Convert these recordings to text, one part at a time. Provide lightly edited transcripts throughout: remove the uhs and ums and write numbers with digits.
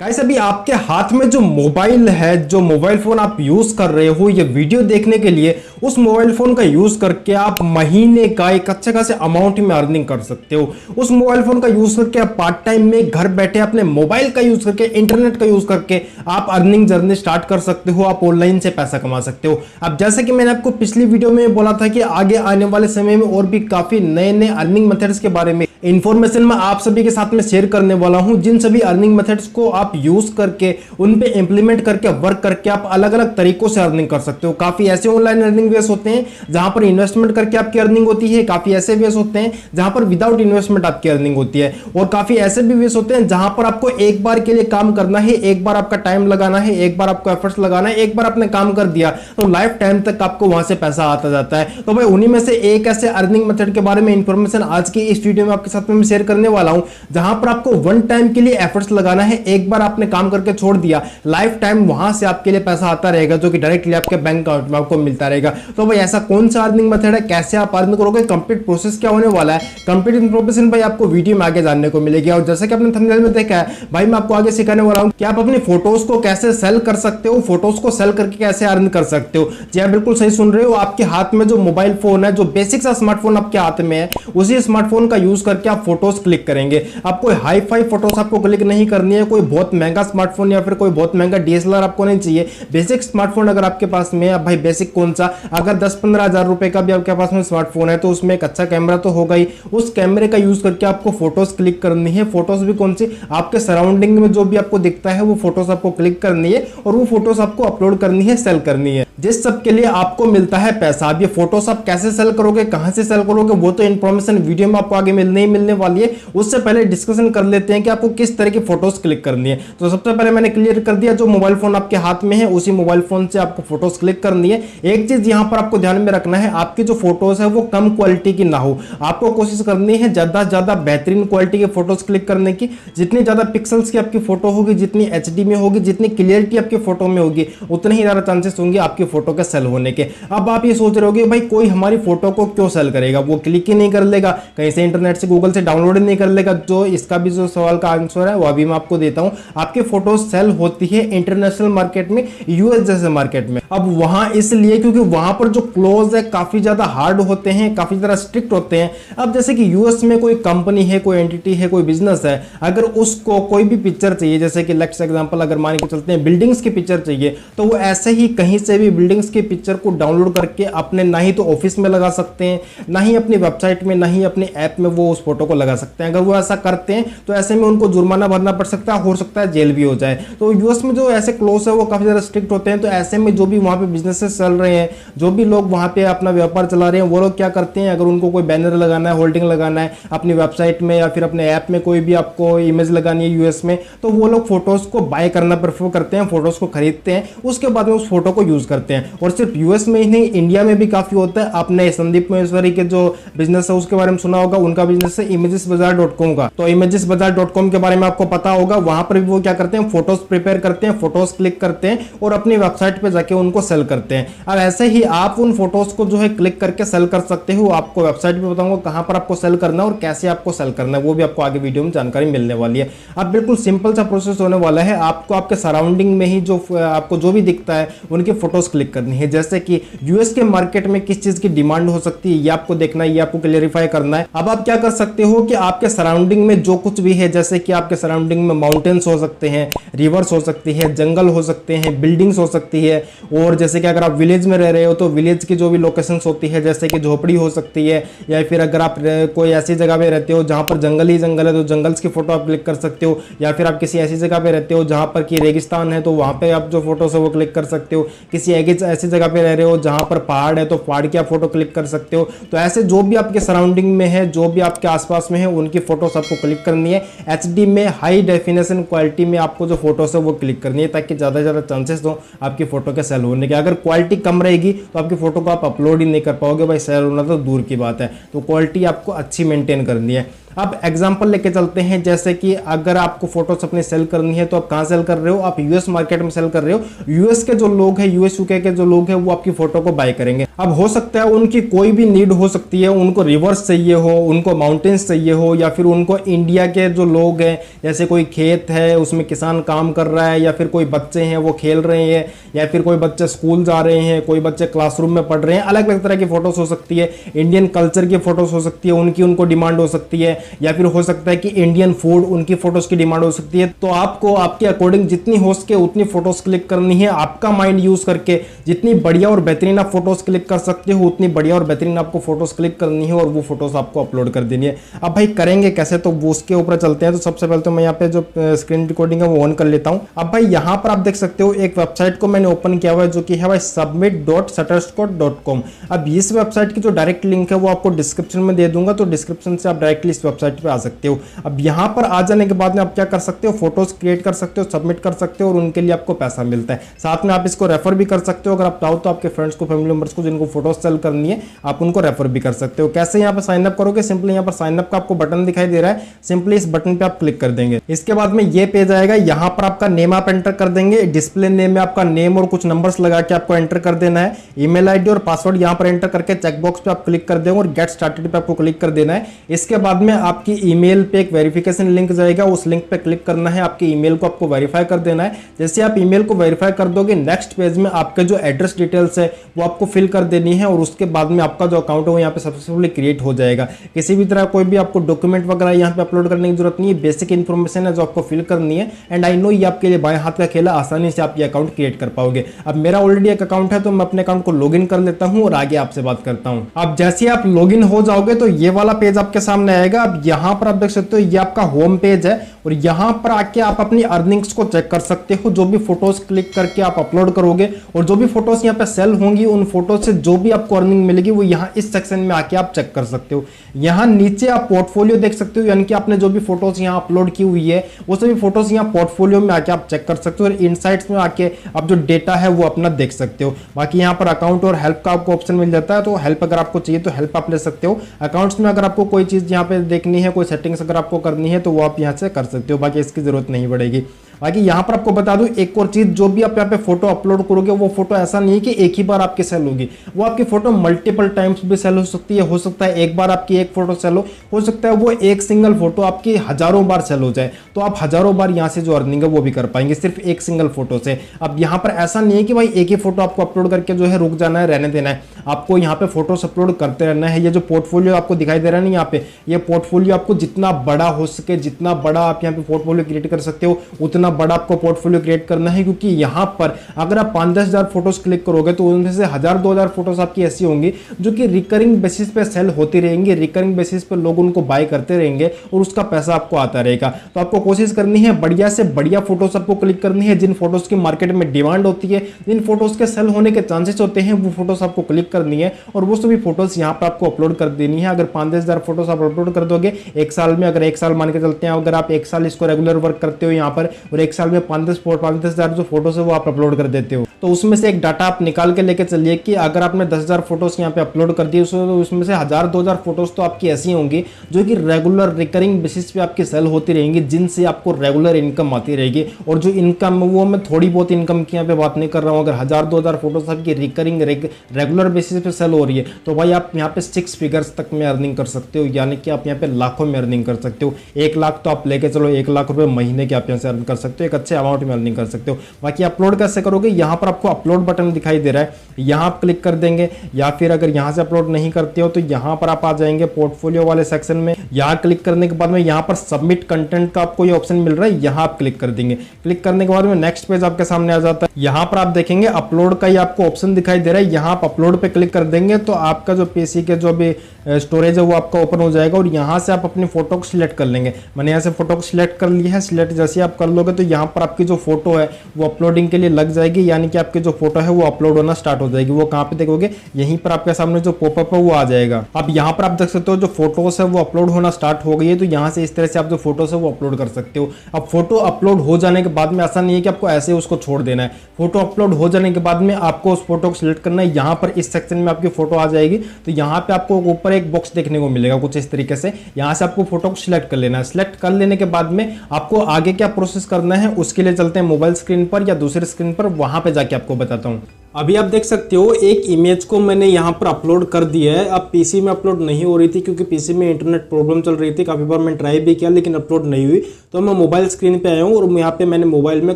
Guys अभी आपके हाथ में जो मोबाइल है, जो मोबाइल फोन आप यूज कर रहे हो ये वीडियो देखने के लिए, उस मोबाइल फोन का यूज करके आप महीने का एक अच्छे खासे अमाउंट में अर्निंग कर सकते हो। उस मोबाइल फोन का यूज करके आप पार्ट टाइम में घर बैठे अपने मोबाइल का यूज करके, इंटरनेट का यूज करके आप अर्निंग जर्नी स्टार्ट कर सकते हो। आप ऑनलाइन से पैसा कमा सकते हो। अब जैसे कि मैंने आपको पिछली वीडियो में बोला था कि आगे आने वाले समय में और भी काफी नए नए अर्निंग मेथड्स के बारे में इंफॉर्मेशन मैं आप सभी के साथ में शेयर करने वाला हूं, जिन सभी अर्निंग मेथड्स को आप यूज करके उन पे इंप्लीमेंट करके वर्क करके आप अलग अलग तरीकों से अर्निंग कर सकते हो। काफी ऐसे ऑनलाइन अर्निंग वेज होते हैं जहां पर इन्वेस्टमेंट करके आपकी अर्निंग होती है, काफी ऐसे वेज होते हैं जहां पर विदाउट इन्वेस्टमेंट आपकी अर्निंग होती है, और काफी ऐसे भी वेज होते हैं जहां पर आपको एक बार के लिए काम करना है, एक बार आपका टाइम लगाना है, एक बार आपको एफर्ट्स लगाना है, एक बार आपने काम कर दिया तो लाइफ टाइम तक आपको वहां से पैसा आता जाता है। तो भाई उन्हीं में से एक ऐसे अर्निंग मेथड के बारे में इंफॉर्मेशन आज की इस वीडियो में आपके साथ में शेयर करने वाला हूं, जहां पर आपको वन टाइम के लिए एफर्ट्स लगाना है, एक बार आपने काम करके छोड़ दिया, लाइफ टाइम वहां से आपके लिए पैसा आता रहेगा जो कि डायरेक्टली आपके बैंक अकाउंट में आपको मिलता रहेगा। तो भाई ऐसा कौन सा अर्निंग मेथड है, कैसे आप अर्न करोगे, कंप्लीट प्रोसेस क्या होने वाला है, कंप्लीट इंफॉर्मेशन भाई आपको वीडियो में आगे जानने को मिलेगी। और जैसा कि आपने थंबनेल में देखा है भाई मैं आपको आगे सिखाने वाला हूं कि आप अपनी फोटोज को कैसे सेल कर सकते हो, फोटोज को सेल करके कैसे अर्न कर सकते हो। जी आप बिल्कुल सही सुन रहे हो, आपके हाथ में जो मोबाइल फोन है, जो बेसिक सा स्मार्टफोन आपके हाथ में है, उसी स्मार्टफोन का यूज करके आप फोटोज क्लिक करेंगे। आपको हाई फाई फोटोज आपको क्लिक नहीं करनी है, कोई बहुत महंगा स्मार्टफोन या फिर कोई बहुत महंगा डीएसएलआर आपको नहीं चाहिए। बेसिक स्मार्टफोन अगर आपके पास में है, भाई बेसिक कौन सा, अगर 10-15 हजार रुपए का भी आपके पास में स्मार्टफोन है तो उसमें एक अच्छा कैमरा तो होगा ही, उस कैमरे का यूज करके आपको फोटोज क्लिक करनी है। फोटोज भी कौन सी, आपके सराउंडिंग में जो भी आपको दिखता है वो फोटोज आपको क्लिक करनी है और वो फोटोज आपको अपलोड करनी है, सेल करनी है, जिस सब के लिए आपको मिलता है पैसा। अब ये फोटोज आप कैसे सेल करोगे, कहां से सेल करोगे, वो तो इंफॉर्मेशन वीडियो में आपको आगे मिलने वाली है। उससे पहले डिस्कशन कर लेते हैं कि आपको किस तरह की फोटोज क्लिक करनी है। तो सबसे पहले मैंने क्लियर कर दिया, जो मोबाइल फोन आपके हाथ में है उसी मोबाइल फोन से आपको फोटोज क्लिक करनी है। एक चीज यहां पर आपको ध्यान में रखना है, आपकी जो फोटोज है वो कम क्वालिटी की ना हो। आपको कोशिश करनी है ज्यादा से ज्यादा बेहतरीन क्वालिटी के फोटोज क्लिक करने की। जितनी ज्यादा पिक्सल्स की आपकी फोटो होगी, जितनी एचडी में होगी, जितनी क्लियरिटी आपकी फोटो में होगी, उतने ही ज्यादा चांसेस होंगे आपकी फोटो के सेल होने के। अब आप ये सोच रहे होगे भाई कोई हमारी फोटो को क्यों सेल करेगा, वो क्लिक ही नहीं कर लेगा, कहीं से इंटरनेट से गूगल से डाउनलोड ही नहीं कर लेगा। जो इसका भी जो सवाल का आंसर है वो अभी मैं आपको देता हूं। आपकी फोटो सेल होती है इंटरनेशनल मार्केट में, यूएस जैसे मार्केट में। अब वहां इसलिए क्योंकि वहां पर जो क्लोज है काफी ज्यादा हार्ड होते हैं, काफी ज्यादा स्ट्रिक्ट होते हैं। अब जैसे कि यूएस में कोई कंपनी है, कोई एंटिटी है, कोई बिजनेस है, अगर उसको कोई भी पिक्चर चाहिए, जैसे कि लेट्स एग्जांपल अगर मान के चलते हैं बिल्डिंग्स की पिक्चर चाहिए, तो वो ऐसे ही कहीं से भी बिल्डिंग्स की पिक्चर को डाउनलोड करके अपने ना ही तो ऑफिस में लगा सकते हैं, ना ही अपनी वेबसाइट में, ना ही अपने ऐप में वो उस फोटो को लगा सकते हैं। अगर वो ऐसा करते हैं तो ऐसे में उनको जुर्माना भरना पड़ सकता है, हो सकता है जेल भी हो जाए। तो यूएस में जो ऐसे क्लोज है वो काफी ज्यादा स्ट्रिक्ट होते हैं। तो ऐसे में जो भी वहां पे बिजनेसेस चल रहे हैं, जो भी लोग वहां पे अपना व्यापार चला रहे हैं, वो लोग क्या करते हैं, अगर उनको कोई बैनर लगाना है, होल्डिंग लगाना है अपनी वेबसाइट में या फिर अपने ऐप में, कोई भी आपको इमेज लगानी है यूएस में, तो वो लोग फोटोज को बाय करना प्रेफर करते हैं, फोटोज को खरीदते हैं, उसके बाद में उस फोटो को यूज करते हैं। और सिर्फ यूएस में ही नहीं, इंडिया में भी काफी होता है। आपने संदीप महेश्वरी के जो बिजनेस है उसके बारे में सुना होगा, उनका बिजनेस है imagesbazaar.com का। तो imagesbazaar.com के बारे में आपको पता होगा, वहां पर भी वो क्या करते हैं, फोटोज प्रिपेयर करते हैं, फोटोज क्लिक करते हैं और अपनी वेबसाइट पे जाके उनको सेल करते हैं। अब ऐसे ही आप उन फोटोज को जो है क्लिक करके सेल कर सकते हो। आपको वेबसाइट पे बताऊंगा कहां पर आपको सेल करना है और कैसे आपको सेल करना है, वो भी आपको आगे वीडियो में जानकारी मिलने वाली है। अब बिल्कुल सिंपल सा प्रोसेस होने वाला है। आपको आपके सराउंडिंग में ही जो आपको जो भी दिखता है उनकी फोटोज क्लिक करनी है। जैसे कि यूएस के मार्केट में किस चीज की डिमांड हो सकती है ये आपको देखना है, ये आपको क्लियरिफाई करना है। अब आप क्या कर सकते हो कि आपके सराउंडिंग में जो कुछ भी है, जैसे कि आपके सराउंडिंग में माउंटेन्स हो सकते हैं, रिवर्स हो सकती है, जंगल हो सकते हैं, बिल्डिंग्स हो सकती है, और जैसे कि अगर आप विलेज में रह रहे हो तो विलेज की जो भी लोकेशंस होती है, जैसे कि झोपड़ी हो सकती है, या फिर अगर आप कोई ऐसी जगह पे रहते हो जहां पर जंगल ही जंगल है तो जंगल्स की फोटो आप क्लिक कर सकते हो, या फिर आप किसी ऐसी जगह पे रहते हो जहां पर कि रेगिस्तान है तो वहां पे आप जो फोटोज है वो क्लिक कर सकते हो। किसी ऐसी जगह पे रह रहे हो जहां पर पहाड़ है तो पहाड़ की आप फोटो क्लिक कर सकते हो। तो ऐसे जो भी आपके सराउंडिंग में है, जो भी आपके आसपास में है, उनकी फोटोज आपको क्लिक करनी है। एचडी में हाई डेफिनेशन क्वालिटी में आपको जो फोटोज है वो क्लिक करनी है, ताकि ज्यादा से ज्यादा चांसेस हो आपकी फोटो के सेल होने के। अगर क्वालिटी कम रहेगी तो आपकी फोटो को आप अपलोड ही नहीं कर पाओगे, भाई सेल होना तो दूर की बात है। तो क्वालिटी आपको अच्छी मेंटेन करनी है। अब एग्जांपल लेके चलते हैं, जैसे कि अगर आपको फोटोज अपनी सेल करनी है तो आप कहां सेल कर रहे हो, आप यूएस मार्केट में सेल कर रहे हो। यूएस के जो लोग हैं, यूएस यूके के जो लोग हैं, वो आपकी फोटो को बाय करेंगे। अब हो सकता है उनकी कोई भी नीड हो सकती है, उनको रिवर्स चाहिए हो, उनको माउंटेन्स चाहिए हो, या फिर उनको इंडिया के जो लोग हैं, जैसे कोई खेत है उसमें किसान काम कर रहा है, या फिर कोई बच्चे हैं वो खेल रहे हैं, या फिर कोई बच्चे स्कूल जा रहे हैं, कोई बच्चे क्लासरूम में पढ़ रहे हैं। अलग अलग तरह की फोटोज हो सकती है, इंडियन कल्चर की फोटोज हो सकती है, उनकी उनको डिमांड हो सकती है, या फिर हो सकता है कि इंडियन फूड उनकी फोटोज की डिमांड हो सकती है। तो आपको आपके अकॉर्डिंग जितनी हो सके उतनी फोटोज क्लिक करनी है। आपका माइंड यूज करके जितनी बढ़िया और बेहतरीन आप फोटोज क्लिक कर सकते हो उतनी बढ़िया और बेहतरीन आपको फोटोज क्लिक करनी है और वो फोटोज आपको अपलोड कर देनी है। अब भाई करेंगे कैसे, तो वो उसके ऊपर चलते हैं। तो सबसे पहले तो मैं यहाँ पे जो स्क्रीन रिकॉर्डिंग है वो ऑन कर लेता हूँ। अब भाई यहाँ पर आप देख सकते हो एक वेबसाइट को मैंने ओपन किया हुआ है, जो कि है भाई submit.shutterstock.com। अब इस वेबसाइट की जो डायरेक्ट लिंक है वो आपको डिस्क्रिप्शन में दे दूंगा, तो डिस्क्रिप्शन से आप डायरेक्टली इस वेबसाइट पे आ सकते हो। अब यहाँ पर आ जाने के बाद में आप क्या कर सकते हो, फोटोज क्रिएट कर सकते हो, सबमिट कर सकते हो और उनके लिए आपको पैसा मिलता है। साथ में आप इसको रेफर भी कर सकते हो, अगर आप चाहो तो आपके फ्रेंड्स को, फैमिली मेंबर्स को जिनको फोटोज सेल करनी है आप उनको रेफर भी कर सकते हो। कैसे यहाँ पर साइन अप करोगे, सिंपली यहाँ पर साइन अप का आपको बटन दिखाई दे रहा है, सिंपली इस बटन पे आप क्लिक कर देंगे। इसके बाद में ये पेज आएगा, यहाँ पर आपका नेम आप एंटर कर देंगे। डिस्प्ले नेम में आपका नेम और कुछ नंबर्स लगा के आपको एंटर कर देना है। ईमेल आईडी और पासवर्ड यहाँ पर एंटर करके चेकबॉक्स पे आप क्लिक कर देंगे और गेट स्टार्टेड पे आपको क्लिक कर देना है। इसके बाद में आपकी ईमेल पे एक वेरिफिकेशन लिंक जाएगा, उस लिंक पे क्लिक करना है, आपकी ईमेल को आपको वेरीफाई कर देना है। जैसे आप ईमेल को वेरीफाई कर दोगे, नेक्स्ट पेज में आपके जो एड्रेस डिटेल्स है वो आपको फिल कर देनी है और उसके बाद में आपका जो अकाउंट है वो यहाँ पे सक्सेसफुली क्रिएट हो जाएगा। किसी भी तरह कोई भी आपको डॉक्यूमेंट वगैरह यहाँ पे अपलोड करने की जरूरत नहीं है, बेसिक इन्फॉर्मेशन है जो आपको फिल करनी है। एंड आई नो ये आपके लिए बाएं हाथ का खेला, आसानी से आप ये अकाउंट क्रिएट कर पाओगे। अब मेरा ऑलरेडी एक अकाउंट है तो मैं अपने अकाउंट को लॉगिन कर लेता हूँ और आगे आपसे बात करता हूँ। अब जैसे आप लॉगिन हो जाओगे तो ये वाला पेज आपके सामने आएगा। अब यहाँ पर आप देख सकते हो ये आपका होम पेज है और यहाँ पर आके आप अपनी अर्निंग्स को चेक कर सकते हो। जो भी फोटोज क्लिक करके आप अपलोड करोगे और जो भी फोटोज यहाँ पे सेल होंगी, उन फोटोज से जो भी आपको अर्निंग मिलेगी वो यहाँ इस सेक्शन में आके आप चेक कर सकते हो। यहाँ नीचे आप पोर्टफोलियो देख सकते हो, यानी कि आपने जो भी फोटोज यहाँ अपलोड की हुई है वो सभी फोटोज यहाँ पोर्टफोलियो में आके आप चेक कर सकते हो और इनसाइट्स में आके आप जो डेटा है वो अपना देख सकते हो। बाकी यहाँ पर अकाउंट और हेल्प का आपको ऑप्शन मिल जाता है, तो हेल्प अगर आपको चाहिए तो हेल्प आप ले सकते हो। अकाउंट्स में अगर आपको कोई चीज यहाँ पे देखनी है, कोई सेटिंग्स अगर आपको करनी है तो वो आप यहाँ से कर सकते हो, बाकी इसकी जरूरत नहीं पड़ेगी। बाकी यहाँ पर आपको बता दूं एक और चीज, जो भी आप यहाँ पे फोटो अपलोड करोगे वो फोटो ऐसा नहीं है कि एक ही बार आपकी सेल होगी, वो आपकी फोटो मल्टीपल टाइम्स भी सेल हो सकती है। हो सकता है एक बार आपकी एक फोटो सेल हो सकता है वो एक सिंगल फोटो आपकी हजारों बार सेल हो जाए, तो आप हजारों बार यहाँ से जो अर्निंग है वो भी कर पाएंगे सिर्फ एक सिंगल फोटो से। अब यहाँ पर ऐसा नहीं है कि भाई एक ही फोटो आपको अपलोड करके जो है रुक जाना है, रहने देना है, आपको यहाँ पे फोटोस अपलोड करते रहना है। ये जो पोर्टफोलियो आपको दिखाई दे रहा है ना यहाँ पे, ये पोर्टफोलियो आपको जितना बड़ा हो सके, जितना बड़ा आप यहाँ पे पोर्टफोलियो क्रिएट कर सकते हो उतना बड़ा आपको पोर्टफोलियो क्रिएट करना है। क्योंकि यहाँ पर अगर आप 5-10 हजार फोटोज क्लिक करोगे तो उनमें से 1000-2000 फोटोज आपकी ऐसी होंगी जो कि रिकरिंग बेसिस पे सेल होती रहेंगी, रिकरिंग बेसिस पे लोग उनको बाय करते रहेंगे और उसका पैसा आपको आता रहेगा। तो आपको कोशिश करनी है बढ़िया से बढ़िया फोटोज आपको क्लिक करनी है, जिन फोटोज की मार्केट में डिमांड होती है, जिन फोटोज के सेल होने के चांसेस होते हैं, वो फोटोज आपको क्लिक करनी है और वो सभी फोटोज यहाँ पर आपको अपलोड कर देनी है। अगर 5-10 हजार फोटोज आप अपलोड कर दोगे एक साल में, अगर एक साल मान के चलते हैं, अगर आप एक साल इसको रेगुलर वर्क करते हो यहाँ पर और एक साल में 5-10 हजार जो फोटोज है वो आप अपलोड कर देते हो, तो उसमें से एक डाटा आप निकाल के लेके चलिए कि अगर आपने 10,000 फोटोज यहाँ पे अपलोड कर दिए तो उसमें से 1000-2000 फोटोज तो आपकी ऐसी होंगी जो कि रेगुलर रिकरिंग बेसिस पे आपकी सेल होती रहेंगी, जिनसे आपको रेगुलर इनकम आती रहेगी। और जो इनकम वो मैं थोड़ी बहुत इनकम की यहाँ पे बात नहीं कर रहा हूँ, अगर 1000-2000 फोटोज आपकी रिकरिंग रेगुलर बेसिस पे सेल हो रही है तो भाई आप यहाँ पे 6 फिगर्स तक में अर्निंग कर सकते हो, यानी कि आप यहाँ पे लाखों में अर्निंग कर सकते हो। 1 लाख तो आप लेके चलो, 1 लाख रुपए महीने के आप यहाँ से अर्न कर सकते हो, एक अच्छे अमाउंट में अर्निंग कर सकते हो। बाकी अपलोड कैसे करोगे, यहाँ पर आपको अपलोड बटन दिखाई दे रहा है, यहाँ आप क्लिक कर देंगे, या फिर अगर यहाँ से अपलोड नहीं करते हो तो यहाँ पर आप आ जाएंगे पोर्टफोलियो वाले सेक्शन में। यहाँ क्लिक करने के बाद में यहाँ पर सबमिट कंटेंट का आपको ये ऑप्शन मिल रहा है, यहाँ आप क्लिक कर देंगे। क्लिक करने के बाद में नेक्स्ट पेज आपके सामने आ जाता है। यहाँ पर आप देखेंगे अपलोड का ये आपको ऑप्शन दिखाई दे रहा है, यहाँ आप अपलोड पे क्लिक कर देंगे तो आपका जो पीसी के जो भी स्टोरेज है वो आपका ओपन हो जाएगा और यहाँ से आप अपनी फोटो को सिलेक्ट कर लेंगे। मैंने यहाँ से फोटो को सिलेक्ट कर लिया है। सिलेक्ट जैसे आप कर लोगे करोगे तो यहाँ पर आपकी जो फोटो है वो अपलोडिंग के लिए लग जाएगी, यानी कि आपकी जो फोटो है वो अपलोड होना स्टार्ट हो जाएगी। वो कहाँ पे देखोगे, यहीं पर आपके सामने जो पॉपअप है वो आ जाएगा। अब यहाँ पर आप देख सकते हो जो फोटोज है वो अपलोड होना स्टार्ट हो गई है। तो यहाँ से इस तरह से आप जो फोटोज है वो अपलोड कर सकते हो। अब फोटो अपलोड हो जाने के बाद में ऐसा नहीं है कि आपको ऐसे उसको छोड़ देना है। फोटो अपलोड हो जाने के बाद में आपको उस फोटो को सिलेक्ट करना है। यहाँ पर इस सेक्शन में आपकी फोटो आ जाएगी। तो यहाँ पे आपको ऊपर एक बॉक्स देखने को मिलेगा कुछ इस तरीके से। यहाँ से आपको फोटो को सिलेक्ट कर लेना है। सिलेक्ट कर लेने के बाद में आपको आगे क्या प्रोसेस करना है उसके लिए चलते हैं मोबाइल स्क्रीन पर या दूसरे स्क्रीन पर, वहां पे जाके आपको बताता हूँ। अभी आप देख सकते हो एक इमेज को मैंने यहाँ पर अपलोड कर दिया है। अब पीसी में अपलोड नहीं हो रही थी क्योंकि पीसी में इंटरनेट प्रॉब्लम चल रही थी। काफ़ी बार मैं ट्राई भी किया लेकिन अपलोड नहीं हुई। तो मैं मोबाइल स्क्रीन पे आया हूँ और यहाँ पे मैंने मोबाइल में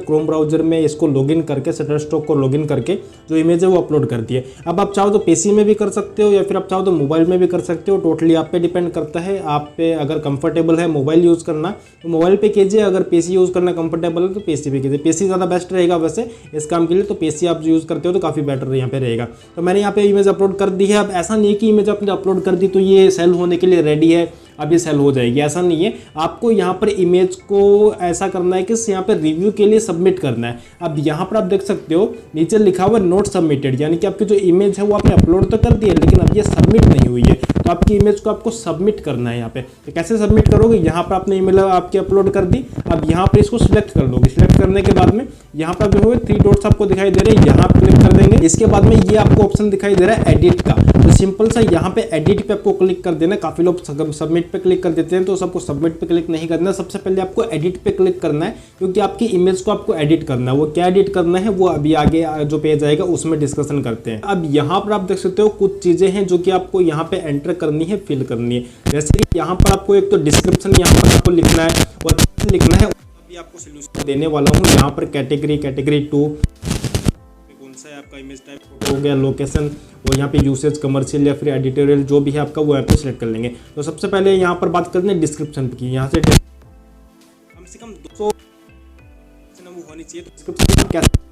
क्रोम ब्राउजर में इसको लॉगिन करके शटरस्टॉक को लॉगिन करके जो इमेज है वो अपलोड कर दिया। अब आप चाहो तो पीसी में भी कर सकते हो या फिर आप चाहो तो मोबाइल में भी कर सकते हो। टोटली आप पे डिपेंड करता है। आप पे अगर कंफर्टेबल है मोबाइल यूज़ करना तो मोबाइल पे कीजिए, अगर पीसी यूज़ करना कंफर्टेबल है तो पीसी भी कीजिए। पीसी ज़्यादा बेस्ट रहेगा वैसे इस काम के लिए, तो पीसी आप यूज़ करते हो तो काफ़ी बेटर यहाँ पे रहेगा। तो मैंने यहाँ पे इमेज अपलोड कर दी है। अब ऐसा नहीं है कि इमेज आपने अपलोड कर दी तो ये सेल होने के लिए रेडी है, अब ये सेल हो जाएगी, ऐसा नहीं है। आपको यहाँ पर इमेज को ऐसा करना है कि यहाँ पर रिव्यू के लिए सबमिट करना है। अब यहाँ पर आप देख सकते हो नीचे लिखा हुआ नॉट सबमिटेड, यानी कि आपकी जो इमेज है वो आपने अपलोड तो कर दी है लेकिन अब ये सबमिट नहीं हुई है। तो आपकी इमेज को आपको सबमिट करना है यहाँ पे। तो कैसे सबमिट करोगे, यहाँ पर आपने ईमेल आपकी अपलोड कर दी। अब यहाँ पर इसको सिलेक्ट कर लोगे। सिलेक्ट करने के बाद में यहाँ पर जो है 3 डॉट्स आपको दिखाई दे रहे हैं, यहाँ पर क्लिक कर देंगे। इसके बाद में ये आपको ऑप्शन दिखाई दे रहा है एडिट का। तो सिंपल सा यहाँ पे एडिट पे आपको क्लिक कर देना। काफी लोग सबमिट पे क्लिक कर देते हैं तो सबको सबमिट पे क्लिक नहीं करना। सबसे पहले आपको एडिट पे क्लिक करना है क्योंकि आपकी इमेज को आपको एडिट करना है। वो क्या एडिट करना है वो अभी आगे जो पेज आएगा उसमें डिस्कशन करते हैं। अब यहाँ पर आप देख सकते हो कुछ चीजें हैं जो कि आपको यहाँ पे एंटर करनी है, फिल करनी है। जैसे कि यहाँ पर आपको एक तो डिस्क्रिप्शन यहाँ पर आपको लिखना है और लिखना है। अभी आपको सोल्यूशन देने वाला हूँ। यहाँ पर कैटेगरी 2 कौन सा है आपका, इमेज टाइप फोटो हो गया, लोकेशन और यहाँ पे यूसेज कमर्शियल या फिर एडिटोरियल जो भी है आपका वो यहाँ पे सिलेक्ट कर लेंगे। तो सबसे पहले यहाँ पर बात करते हैं डिस्क्रिप्शन की। यहाँ से कम से कम 200 वो होनी चाहिए। डिस्क्रिप्शन कैसे,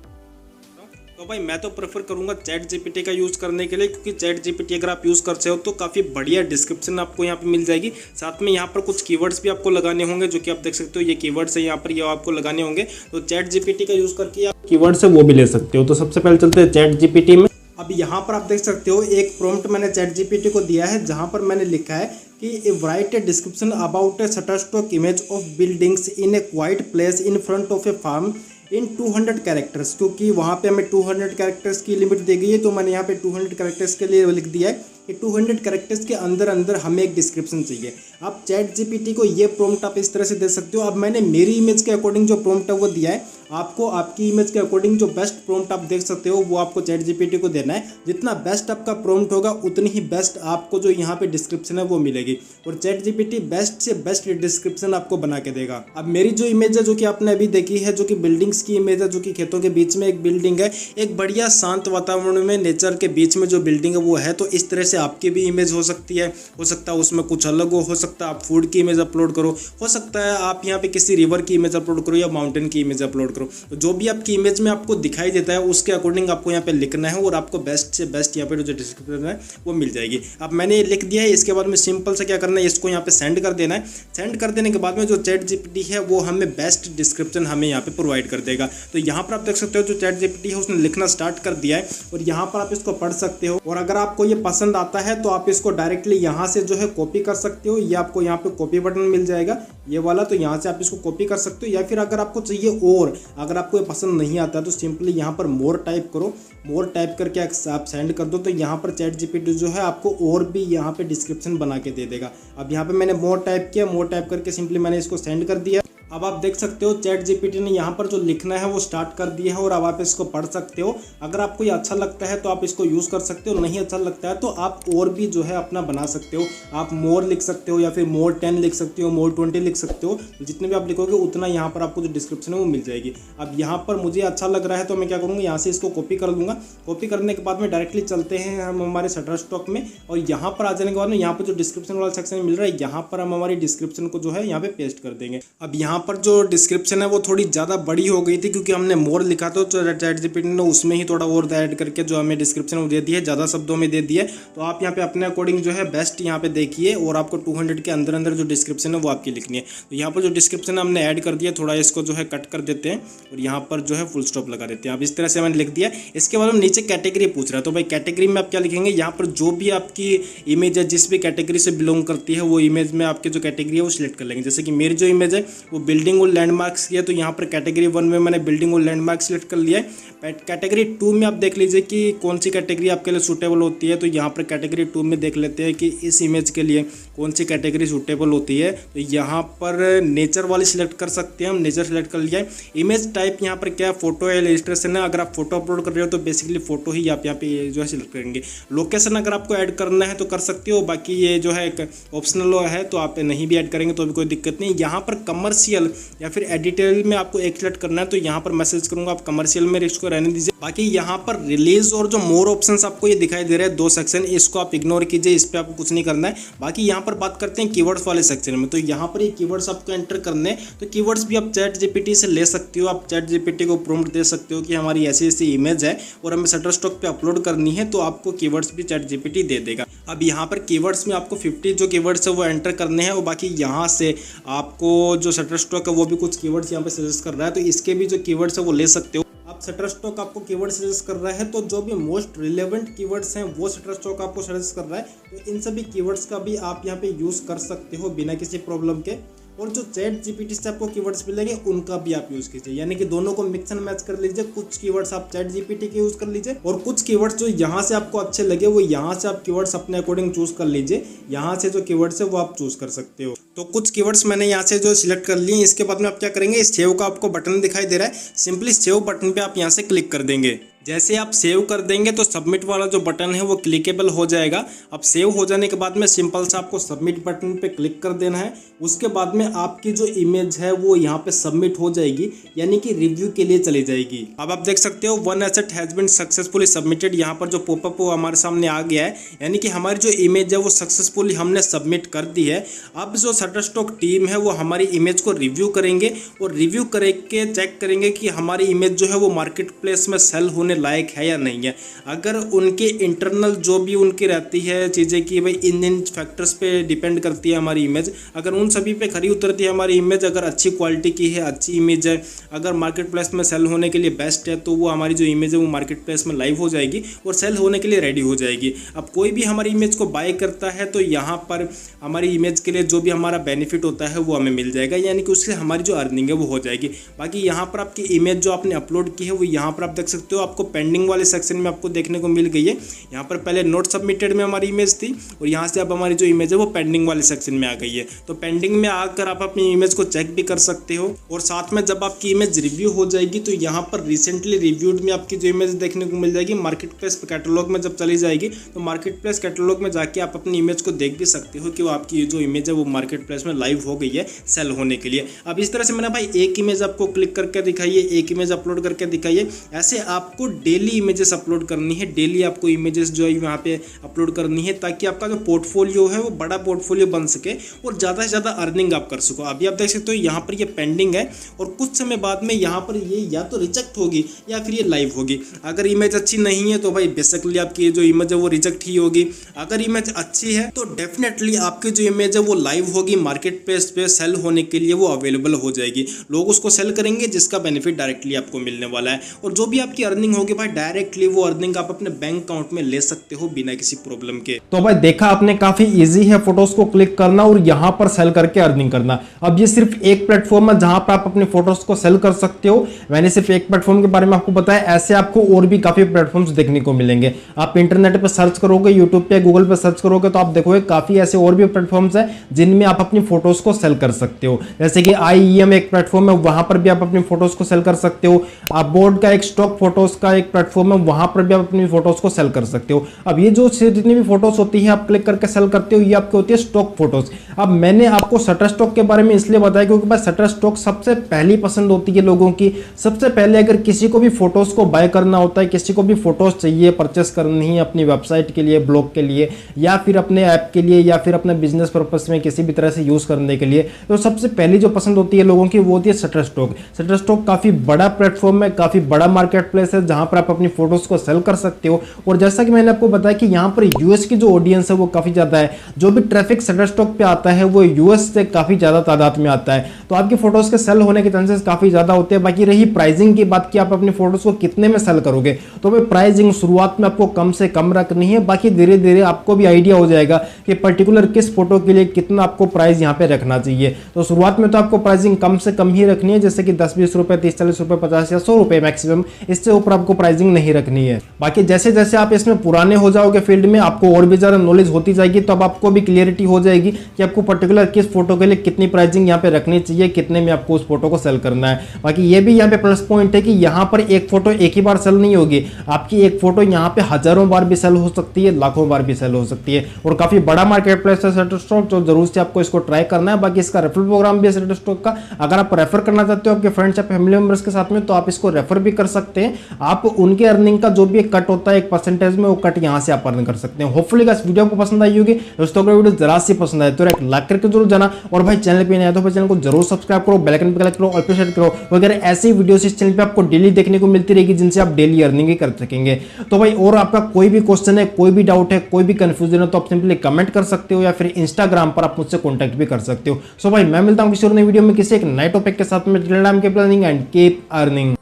तो भाई मैं तो प्रेफर करूंगा चैट जीपीटी का यूज़ करने के लिए, क्योंकि चैट जीपीटी अगर आप यूज़ करते हो तो काफ़ी बढ़िया डिस्क्रिप्शन आपको यहाँ पे मिल जाएगी। साथ में यहाँ पर कुछ कीवर्ड्स भी आपको लगाने होंगे जो कि आप देख सकते हो ये कीवर्ड्स है यहाँ पर, ये आपको लगाने होंगे। तो चैट जीपीटी का यूज़ करके आप कीवर्ड्स है वो भी ले सकते हो। तो सबसे पहले चलते हैं चैट जीपीटी में। अब यहाँ पर आप देख सकते हो एक प्रॉम्प्ट मैंने चैट जीपीटी को दिया है जहाँ पर मैंने लिखा है कि write a description about a Shutterstock image of buildings in a quite place in front of a farm in 200 characters. क्योंकि वहाँ पे हमें 200 कैरेक्टर्स की लिमिट दी गई है तो मैंने यहाँ पे 200 कैरेक्टर्स के लिए लिख दिया है कि 200 कैरेक्टर्स के अंदर अंदर हमें एक डिस्क्रिप्शन चाहिए। आप चैट जीपीटी को ये प्रॉम्प्ट आप इस तरह से दे सकते हो। अब मैंने मेरी इमेज के अकॉर्डिंग जो प्रॉम्प्ट है वो दिया है, आपको आपकी इमेज के अकॉर्डिंग जो बेस्ट प्रॉम्प्ट आप देख सकते हो वो आपको चैट जीपीटी को देना है। जितना बेस्ट आपका प्रॉम्प्ट होगा उतनी ही बेस्ट आपको जो यहाँ पे डिस्क्रिप्शन है वो मिलेगी और चैट जीपीटी बेस्ट से बेस्ट डिस्क्रिप्शन आपको बना के देगा। अब मेरी जो इमेज है जो कि आपने अभी देखी है, जो कि बिल्डिंग्स की इमेज है, जो कि खेतों के बीच में एक बिल्डिंग है, एक बढ़िया शांत वातावरण में नेचर के बीच में जो बिल्डिंग है वो है। तो इस तरह से आपकी भी इमेज हो सकती है। हो सकता है उसमें कुछ अलग हो सकता है आप फूड की इमेज अपलोड करो, हो सकता है आप यहाँ पे किसी रिवर की इमेज अपलोड करो या माउंटेन की इमेज अपलोड करो। तो जो भी आपकी इमेज में आपको दिखाई देता है उसके अकॉर्डिंग आपको यहाँ पे लिखना है और आपको बेस्ट से बेस्ट यहाँ पे जो डिस्क्रिप्शन है वो मिल जाएगी। अब मैंने ये लिख दिया है। इसके बाद में सिंपल से क्या करना है, इसको यहाँ पे सेंड कर देना है। सेंड कर देने के बाद में जो चैट जीपीटी है वो हमें बेस्ट डिस्क्रिप्शन हमें यहाँ पे प्रोवाइड कर देगा। तो यहाँ पर आप देख सकते हो जो चैट जीपीटी है उसने लिखना स्टार्ट कर दिया है और यहाँ पर आप इसको पढ़ सकते हो। और अगर आपको ये पसंद आता है तो आप इसको डायरेक्टली यहाँ से जो है कॉपी कर सकते हो। ये आपको यहाँ पे कॉपी बटन मिल जाएगा ये वाला, तो यहाँ से आप इसको कॉपी कर सकते हो। या फिर अगर आपको चाहिए और अगर आपको ये पसंद नहीं आता तो सिंपली यहाँ पर मोर टाइप करो। मोर टाइप करके आप सेंड कर दो तो यहाँ पर चैट जीपीटी जो है आपको और भी यहाँ पे डिस्क्रिप्शन बना के दे देगा। अब यहाँ पे मैंने मोर टाइप किया, मोर टाइप करके सिंपली मैंने इसको सेंड कर दिया। अब आप देख सकते हो चैट जीपीटी ने यहाँ पर जो लिखना है वो स्टार्ट कर दिया है और अब आप इसको पढ़ सकते हो। अगर आपको ये अच्छा लगता है तो आप इसको यूज़ कर सकते हो, नहीं अच्छा लगता है तो आप और भी जो है अपना बना सकते हो। आप मोर लिख सकते हो या फिर मोर 10 लिख सकते हो, मोर 20 लिख सकते हो। जितने भी आप लिखोगे उतना यहाँ पर आपको जो डिस्क्रिप्शन है वो मिल जाएगी। अब यहाँ पर मुझे अच्छा लग रहा है तो मैं क्या करूँगा, यहाँ से इसको कॉपी कर लूँगा। कॉपी करने के बाद में डायरेक्टली चलते हैं हम हमारे शटरस्टॉक में और यहाँ पर आ जाने के बाद में यहाँ पर जो डिस्क्रिप्शन वाला सेक्शन मिल रहा है यहाँ पर हम हमारी डिस्क्रिप्शन को जो है यहाँ पे पेस्ट कर देंगे। अब यहाँ पर जो डिस्क्रिप्शन है वो थोड़ी ज़्यादा बड़ी हो गई थी, क्योंकि हमने मोर लिखा था तो ChatGPT ने उसमें ही थोड़ा और ऐड करके जो हमें डिस्क्रिप्शन वो दे दी है, ज़्यादा शब्दों में दे दी है। तो आप यहाँ पे अपने अकॉर्डिंग जो है बेस्ट यहाँ पे देखिए, और आपको 200 के अंदर अंदर जो डिस्क्रिप्शन है वो आपकी लिखनी है। तो यहाँ पर जो डिस्क्रिप्शन हमने ऐड कर दिया, थोड़ा इसको जो है कट कर देते हैं और यहाँ पर जो है फुल स्टॉप लगा देते हैं। अब इस तरह से मैंने लिख दिया। इसके बाद हम नीचे कैटेगरी पूछ रहा है, तो भाई कैटेगरी में आप क्या लिखेंगे, यहाँ पर जो भी आपकी इमेज है जिस भी कैटेगरी से बिलोंग करती है वो इमेज में आपकी जो कैटेगरी है वो सिलेक्ट कर लेंगे। जैसे कि मेरी जो इमेज है वो बिल्डिंग और लैंडमार्क्स की है, तो यहाँ पर कैटेगरी 1 में मैंने बिल्डिंग और लैंडमार्क सिलेक्ट कर लिया है। कैटेगरी 2 में आप देख लीजिए कि कौन सी कैटेगरी आपके लिए सूटेबल होती है, तो यहाँ पर कैटेगरी 2 में देख लेते हैं कि इस इमेज के लिए कौन सी कैटेगरी सूटेबल होती है। तो यहाँ पर नेचर वाली सिलेक्ट कर सकते हैं, हम नेचर सेलेक्ट कर लिया है। इमेज टाइप यहाँ पर क्या है, फोटो या इलस्ट्रेशन है। अगर आप फोटो अपलोड कर रहे हो तो बेसिकली फोटो ही आप यहाँ पे जो है सिलेक्ट करेंगे। लोकेशन अगर आपको ऐड करना है तो कर सकते हो, बाकी ये जो है एक ऑप्शनल है, तो आप नहीं भी ऐड करेंगे तो भी कोई दिक्कत नहीं। यहाँ पर कमर्शियल या फिर एडिटोरियल में आपको एक सिलेक्ट करना है, तो यहाँ पर मैसेज करूँगा आप कमर्शियल में इसको रहने दीजिए। बाकी यहाँ पर रिलीज और जो मोर ऑप्शंस आपको ये दिखाई दे रहे हैं 2 सेक्शन, इसको आप इग्नोर कीजिए, इस पर आपको कुछ नहीं करना है। बाकी यहाँ पर बात करते हैं कीवर्ड्स वाले सेक्शन में, तो यहाँ पर ये कीवर्ड्स आपको एंटर करने हैं। तो कीवर्ड्स भी आप ChatGPT से ले सकते हो, आप ChatGPT को प्रॉम्प्ट दे सकते हो कि हमारी ऐसी ऐसी इमेज है और हमें शटरस्टॉक पे अपलोड करनी है, तो आपको कीवर्ड्स भी ChatGPT दे देगा। अब यहाँ पर कीवर्ड्स में आपको 50 जो कीवर्ड्स है वो एंटर करने हैं, और बाकी यहाँ से आपको जो शटरस्टॉक है वो भी कुछ कीवर्ड्स यहाँ पे सजेस्ट कर रहा है, तो इसके भी जो कीवर्ड्स है वो ले सकते हो। अब शटरस्टॉक आपको कीवर्ड सजेस्ट कर रहा है, तो जो भी मोस्ट रिलेवेंट कीवर्ड्स हैं वो शटरस्टॉक आपको सजेस्ट कर रहा है, तो इन सभी कीवर्ड्स का भी आप यहाँ पे यूज़ कर सकते हो बिना किसी प्रॉब्लम के। और जो ChatGPT से आपको कीवर्ड्स मिलेंगे उनका भी आप यूज़ कीजिए, यानी कि दोनों को मिक्स एंड मैच कर लीजिए। कुछ कीवर्ड्स आप ChatGPT के यूज़ कर लीजिए और कुछ कीवर्ड्स जो यहाँ से आपको अच्छे लगे वो यहाँ से आप कीवर्ड्स अपने अकॉर्डिंग चूज़ कर लीजिए। यहाँ से जो कीवर्ड्स है वो आप चूज़ कर सकते हो। तो कुछ कीवर्ड्स मैंने यहाँ से जो सिलेक्ट कर लिए, इसके बाद में आप क्या करेंगे, सेव का आपको बटन दिखाई दे रहा है, सिंपली सेव बटन पर आप यहाँ से क्लिक कर देंगे। जैसे आप सेव कर देंगे तो सबमिट वाला जो बटन है वो क्लिकेबल हो जाएगा। अब सेव हो जाने के बाद में सिंपल से आपको सबमिट बटन पे क्लिक कर देना है। उसके बाद में आपकी जो इमेज है वो यहाँ पे सबमिट हो जाएगी, यानी कि रिव्यू के लिए चली जाएगी। अब आप देख सकते हो 1 asset has been successfully submitted, यहाँ पर जो पॉपअप वो हमारे सामने आ गया है, यानी कि हमारी जो इमेज है वो सक्सेसफुली हमने सबमिट कर दी है। अब जो शटरस्टॉक टीम है वो हमारी इमेज को रिव्यू करेंगे और रिव्यू करके चेक करेंगे कि हमारी इमेज जो है वो मार्केट प्लेस में सेल होने लायक है या नहीं है। अगर उनके इंटरनल जो भी उनकी रहती है चीज़ें कि भाई इन फैक्टर्स पे डिपेंड करती है हमारी इमेज, अगर उन सभी पे खरी उतरती है हमारी इमेज, अगर अच्छी क्वालिटी की है, अच्छी इमेज है, अगर मार्केट प्लेस में सेल होने के लिए बेस्ट है, तो वो हमारी जो इमेज है वो मार्केट प्लेस में लाइव हो जाएगी और सेल होने के लिए रेडी हो जाएगी। अब कोई भी हमारी इमेज को बाय करता है तो यहाँ पर हमारी इमेज के लिए जो भी हमारा बेनिफिट होता है वो हमें मिल जाएगा, यानी कि उससे हमारी जो अर्निंग है वो हो जाएगी। बाकी यहाँ पर आपकी इमेज जो आपने अपलोड की है वो यहाँ पर आप देख सकते हो, आपको पेंडिंग वाले सेक्शन में आपको देखने को मिल गई है। यहाँ पर पहले नोट सबमिटेड में हमारी इमेज थी और यहाँ से अब हमारी जो इमेज है वो पेंडिंग वाले सेक्शन में आ गई है। तो पेंडिंग में आकर आप अपनी इमेज को चेक भी कर सकते हो, और साथ में जब आपकी इमेज रिव्यू हो जाएगी तो यहाँ पर रिसेंटली रिव्यूड में आपकी जो इमेज देखने को मिल जाएगी। मार्केट प्लेस कैटलॉग में जब चली जाएगी तो मार्केट प्लेस कैटलॉग में जाके आप अपनी इमेज को देख भी सकते हो कि वो आपकी जो इमेज है वो मार्केट प्लेस में लाइव हो गई है सेल होने के लिए। अब इस तरह से मैंने भाई एक इमेज आपको क्लिक करके दिखाई है, एक इमेज अपलोड करके दिखाई है। ऐसे आपको डेली इमेजेस अपलोड करनी है, डेली आपको इमेजेस जो है यहाँ पे अपलोड करनी है, ताकि आपका जो पोर्टफोलियो है वो बड़ा पोर्टफोलियो बन सके और ज़्यादा से ज़्यादा अर्निंग आप कर सको। अभी आप देख सकते हो यहाँ पर ये पेंडिंग है और कुछ समय बाद में यहाँ पर ये या तो रिजेक्ट होगी या फिर ये लाइव होगी। अगर इमेज अच्छी नहीं है तो भाई बेसिकली आपकी जो इमेज है वो रिजेक्ट ही होगी। अगर इमेज अच्छी है तो डेफिनेटली आपकी जो इमेज है वो लाइव होगी, मार्केट प्लेस पे सेल होने के लिए वो अवेलेबल हो जाएगी। लोग उसको सेल करेंगे जिसका बेनिफिट डायरेक्टली आपको मिलने वाला है, और जो भी आपकी अर्निंग होगी भाई डायरेक्टली वो अर्निंग आप अपने बैंक अकाउंट में ले सकते हो बिना किसी प्रॉब्लम के। तो भाई देखा आपने, काफी इजी है फोटोज को क्लिक करना और यहाँ पर सेल करके अर्निंग करना। अब ये सिर्फ एक प्लेटफॉर्म है जहां पर आप अपने फोटोज को सेल कर सकते हो। मैंने सिर्फ एक प्लेटफॉर्म के बारे में आपको बताया, ऐसे आपको और भी काफी प्लेटफॉर्म्स देखने को मिलेंगे। आप इंटरनेट पर सर्च करोगे, यूट्यूब पे, गूगल पे सर्च करोगे तो आप देखोगे काफी ऐसे और भी प्लेटफॉर्म्स हैं जिनमें आप अपनी फोटोज को सेल कर सकते हो। जैसे कि IEM एक प्लेटफॉर्म है, वहां पर भी आप अपनी फोटोज को सेल कर सकते हो। आप बोर्ड का एक स्टॉक फोटोज का का एक प्लेटफॉर्म है, वहां पर भी आप अपनी फोटोज को सेल कर सकते हो। अब ये जो जितनी भी फोटोज होती है आप क्लिक करके सेल करते हो, ये आपकी होती है स्टॉक फोटोज। अब मैंने आपको शटरस्टॉक के बारे में इसलिए बताया क्योंकि भाई शटरस्टॉक सबसे पहली पसंद होती है लोगों की। सबसे पहले अगर किसी को भी फोटोज को बाय करना होता है, किसी को भी फोटोज चाहिए, परचेस करनी है अपनी वेबसाइट के लिए, ब्लॉग के लिए, या फिर अपने ऐप के लिए, या फिर अपने बिजनेस पर्पस में किसी भी तरह से यूज करने के लिए, तो सबसे पहली जो पसंद होती है लोगों की वो होती है शटरस्टॉक। शटरस्टॉक काफी बड़ा प्लेटफॉर्म है, काफी बड़ा मार्केट प्लेस है जहां पर आप अपनी फोटोज को सेल कर सकते हो। और जैसा कि मैंने आपको बताया कि यहाँ पर यूएस की जो ऑडियंस है वो काफी ज्यादा है, जो भी ट्रैफिक शटरस्टॉक पे आता है वो यूएस से काफी ज्यादा तादाद में आता है, तो आपकी फोटोज के सेल होने के चांसेस काफी ज्यादा होते हैं। बाकी रही प्राइसिंग की बात कि आप अपनी फोटोज को कितने में सेल करोगे, तो भाई प्राइसिंग शुरुआत में आपको कम से कम रखनी है, बाकी धीरे धीरे आपको भी आइडिया हो जाएगा कि पर्टिकुलर किस फोटो के लिए कितना आपको प्राइस यहाँ पे रखना चाहिए। तो शुरुआत में तो आपको प्राइसिंग कम से कम ही रखनी है, जैसे कि 10-20 रुपए, 30-40 रुपए, 50 या 100 रुपए मैक्सिमम, इससे ऊपर आपको प्राइसिंग नहीं रखनी है। बाकी जैसे जैसे आप इसमें पुराने हो जाओगे फील्ड में, आपको और भी ज्यादा नॉलेज होती जाएगी, तो अब आपको भी क्लियरिटी हो जाएगी कि आपको पर्टिकुलर किस फोटो के लिए कितनी प्राइसिंग यहाँ पे रखनी चाहिए, कितने में आपको उस फोटो को सेल करना है। बाकी ये भी यहाँ पे प्लस पॉइंट है कि यहाँ पर एक फोटो एक ही बार सेल नहीं होगी, आपकी एक फोटो यहाँ पे हजारों बार भी सेल हो सकती है, लाखों बार भी सेल हो सकती है। और काफी बड़ा मार्केट प्लेस है शटरस्टॉक, तो जरूर से आपको इसको ट्राई करना है। बाकी इसका रेफरल प्रोग्राम भी है शटरस्टॉक का, अगर आप रेफर करना चाहते हो आपके फ्रेंड्स या फैमिली मेंबर्स के साथ में, तो आप इसको रेफर भी कर सकते हैं। आप उनके अर्निंग का जो भी एक कट होता है एक परसेंटेज में, वो कट यहाँ से आप अर्न कर सकते हैं। होपफुली इस वीडियो को पसंद आई होगी। दोस्तों अगर वीडियो जरा सी पसंद आए तो एक लाइक करके जरूर जाना, और भाई चैनल पे नया है तो चैनल को जरूर सब्सक्राइब करो, बेल आइकन पे क्लिक करो, और पे शेयर करो, वगैरह ऐसी वीडियोस इस चैनल पे आपको डेली देखने को मिलती रहेगी जिनसे आप डेली अर्निंग ही कर सकेंगे। तो भाई और आपका कोई भी क्वेश्चन है, कोई भी डाउट है, कोई भी कंफ्यूजन है, तो आप सिंपली कमेंट कर सकते हो, या फिर इंस्टाग्राम पर आप मुझसे कॉन्टैक्ट भी कर सकते हो। सो भाई मैं मिलता हूँ किसी और नई वीडियो में किसी एक नए टॉपिक के साथ में। Keep earning.